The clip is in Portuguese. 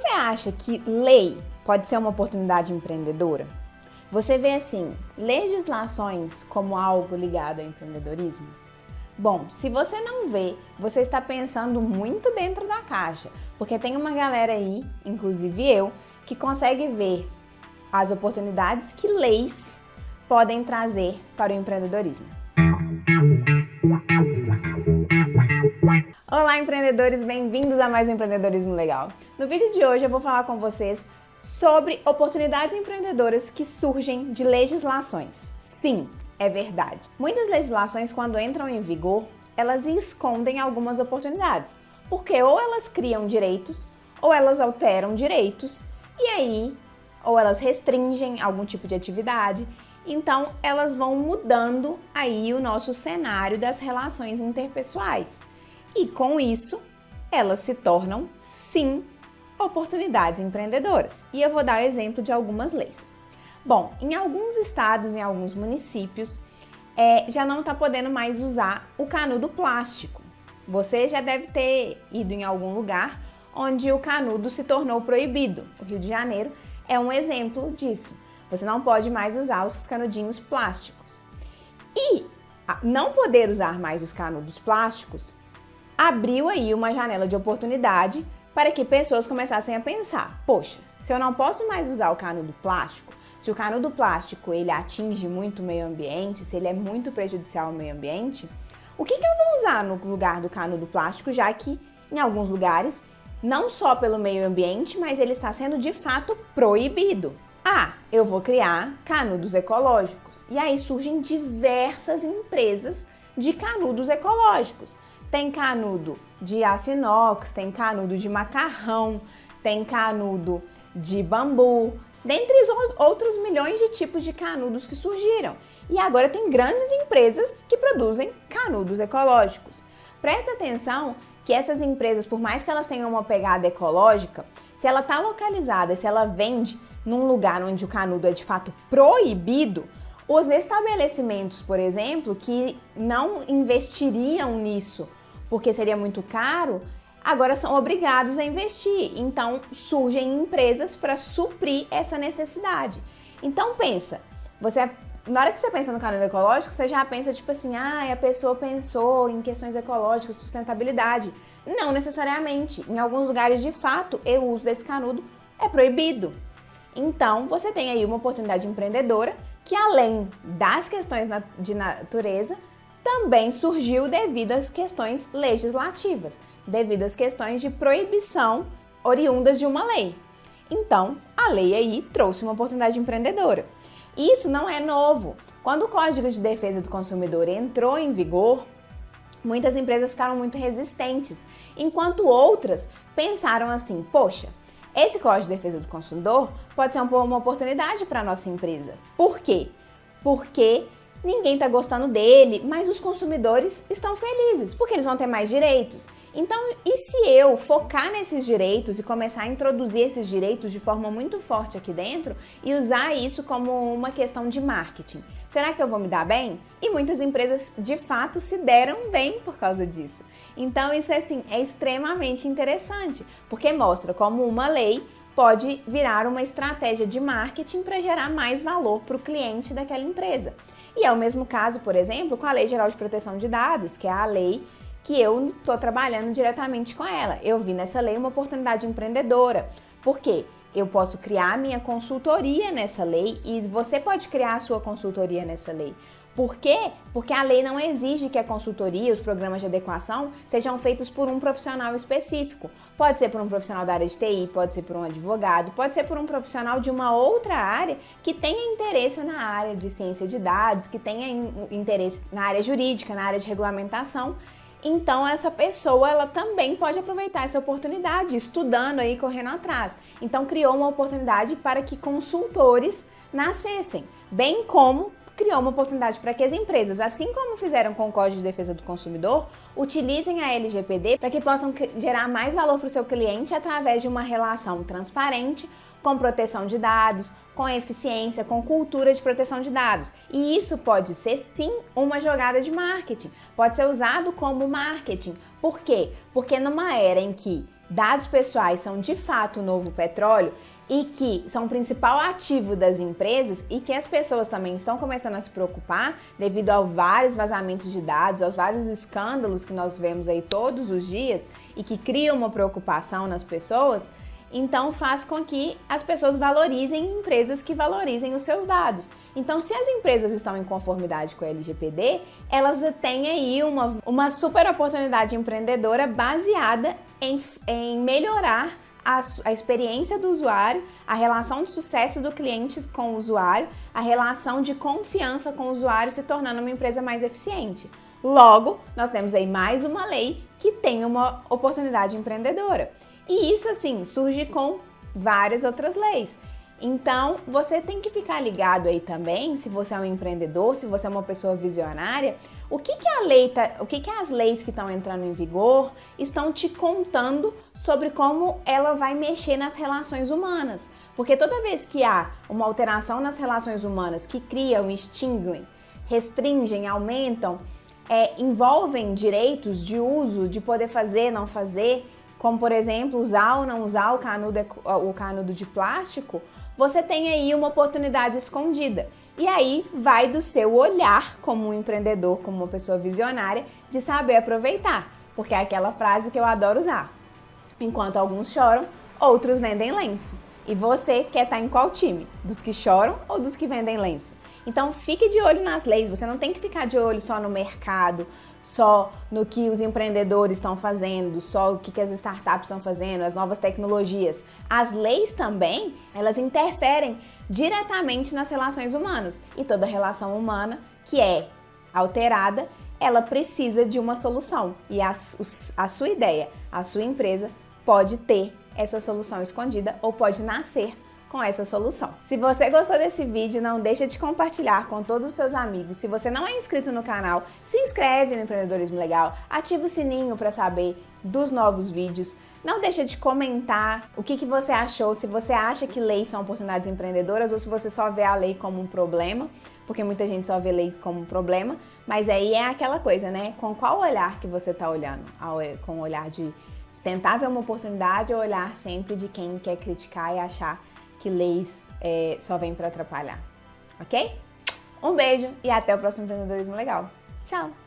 Você acha que lei pode ser uma oportunidade empreendedora? Você vê assim, legislações como algo ligado ao empreendedorismo? Bom, se você não vê, você está pensando muito dentro da caixa, porque tem uma galera aí, inclusive eu, que consegue ver as oportunidades que leis podem trazer para o empreendedorismo. Olá, empreendedores, bem-vindos a mais um Empreendedorismo Legal. No vídeo de hoje eu vou falar com vocês sobre oportunidades empreendedoras que surgem de legislações. Sim, é verdade. Muitas legislações, quando entram em vigor, elas escondem algumas oportunidades, porque ou elas criam direitos, ou elas alteram direitos, e aí, ou elas restringem algum tipo de atividade. Então, elas vão mudando aí o nosso cenário das relações interpessoais. E com isso, elas se tornam, sim, oportunidades empreendedoras. E eu vou dar o exemplo de algumas leis. Bom, em alguns estados, em alguns municípios, já não está podendo mais usar o canudo plástico. Você já deve ter ido em algum lugar onde o canudo se tornou proibido. O Rio de Janeiro é um exemplo disso. Você não pode mais usar os canudinhos plásticos. E não poder usar mais os canudos plásticos abriu aí uma janela de oportunidade para que pessoas começassem a pensar: poxa, se eu não posso mais usar o canudo plástico, se o canudo plástico ele atinge muito o meio ambiente, se ele é muito prejudicial ao meio ambiente, o que eu vou usar no lugar do canudo plástico, já que em alguns lugares, não só pelo meio ambiente, mas ele está sendo de fato proibido? Eu vou criar canudos ecológicos. E aí surgem diversas empresas de canudos ecológicos. Tem canudo de aço inox, tem canudo de macarrão, tem canudo de bambu, dentre outros milhões de tipos de canudos que surgiram. E agora tem grandes empresas que produzem canudos ecológicos. Presta atenção que essas empresas, por mais que elas tenham uma pegada ecológica, se ela está localizada, se ela vende num lugar onde o canudo é de fato proibido, os estabelecimentos, por exemplo, que não investiriam nisso porque seria muito caro, agora são obrigados a investir. Então surgem empresas para suprir essa necessidade. Então pensa, na hora que você pensa no canudo ecológico, você já pensa tipo assim, a pessoa pensou em questões ecológicas, sustentabilidade. Não necessariamente. Em alguns lugares, de fato, o uso desse canudo é proibido. Então, você tem aí uma oportunidade empreendedora que, além das questões de natureza, também surgiu devido às questões legislativas, devido às questões de proibição oriundas de uma lei. Então, a lei aí trouxe uma oportunidade empreendedora. Isso não é novo. Quando o Código de Defesa do Consumidor entrou em vigor, muitas empresas ficaram muito resistentes, enquanto outras pensaram assim: poxa, esse Código de Defesa do Consumidor pode ser uma oportunidade para a nossa empresa. Por quê? Porque ninguém está gostando dele, mas os consumidores estão felizes, porque eles vão ter mais direitos. Então, e se eu focar nesses direitos e começar a introduzir esses direitos de forma muito forte aqui dentro e usar isso como uma questão de marketing? Será que eu vou me dar bem? E muitas empresas, de fato, se deram bem por causa disso. Então, isso assim, é extremamente interessante, porque mostra como uma lei pode virar uma estratégia de marketing para gerar mais valor para o cliente daquela empresa. E é o mesmo caso, por exemplo, com a Lei Geral de Proteção de Dados, que é a lei que eu estou trabalhando diretamente com ela. Eu vi nessa lei uma oportunidade empreendedora. Por quê? Eu posso criar minha consultoria nessa lei e você pode criar a sua consultoria nessa lei. Por quê? Porque a lei não exige que a consultoria, os programas de adequação, sejam feitos por um profissional específico. Pode ser por um profissional da área de TI, pode ser por um advogado, pode ser por um profissional de uma outra área que tenha interesse na área de ciência de dados, que tenha interesse na área jurídica, na área de regulamentação. Então, essa pessoa, ela também pode aproveitar essa oportunidade, estudando aí, correndo atrás. Então, criou uma oportunidade para que consultores nascessem, bem como criou uma oportunidade para que as empresas, assim como fizeram com o Código de Defesa do Consumidor, utilizem a LGPD para que possam gerar mais valor para o seu cliente através de uma relação transparente, com proteção de dados, com eficiência, com cultura de proteção de dados. E isso pode ser, sim, uma jogada de marketing. Pode ser usado como marketing. Por quê? Porque numa era em que dados pessoais são de fato o novo petróleo e que são o principal ativo das empresas e que as pessoas também estão começando a se preocupar devido a vários vazamentos de dados, aos vários escândalos que nós vemos aí todos os dias e que criam uma preocupação nas pessoas, então faz com que as pessoas valorizem empresas que valorizem os seus dados. Então, se as empresas estão em conformidade com a LGPD, elas têm aí uma super oportunidade empreendedora baseada em melhorar a experiência do usuário, a relação de sucesso do cliente com o usuário, a relação de confiança com o usuário, se tornando uma empresa mais eficiente. Logo, nós temos aí mais uma lei que tem uma oportunidade empreendedora. E isso, assim, surge com várias outras leis. Então, você tem que ficar ligado aí também, se você é um empreendedor, se você é uma pessoa visionária, o que as leis que estão entrando em vigor estão te contando sobre como ela vai mexer nas relações humanas. Porque toda vez que há uma alteração nas relações humanas que criam, extinguem, restringem, aumentam, envolvem direitos de uso, de poder fazer, não fazer, como por exemplo, usar ou não usar o canudo de plástico, você tem aí uma oportunidade escondida. E aí vai do seu olhar como um empreendedor, como uma pessoa visionária, de saber aproveitar. Porque é aquela frase que eu adoro usar. Enquanto alguns choram, outros vendem lenço. E você quer estar em qual time? Dos que choram ou dos que vendem lenço? Então fique de olho nas leis, você não tem que ficar de olho só no mercado, só no que os empreendedores estão fazendo, só o que as startups estão fazendo, as novas tecnologias. As leis também, elas interferem diretamente nas relações humanas. E toda relação humana que é alterada, ela precisa de uma solução. E a sua ideia, a sua empresa pode ter essa solução escondida ou pode nascer com essa solução. Se você gostou desse vídeo, não deixa de compartilhar com todos os seus amigos. Se você não é inscrito no canal, se inscreve no Empreendedorismo Legal, ativa o sininho para saber dos novos vídeos. Não deixa de comentar o que você achou, se você acha que leis são oportunidades empreendedoras ou se você só vê a lei como um problema, porque muita gente só vê lei como um problema, mas aí é aquela coisa, né? Com qual olhar que você está olhando? Com o olhar de tentar ver uma oportunidade ou olhar sempre de quem quer criticar e achar que leis só vêm para atrapalhar, ok? Um beijo e até o próximo Empreendedorismo Legal. Tchau!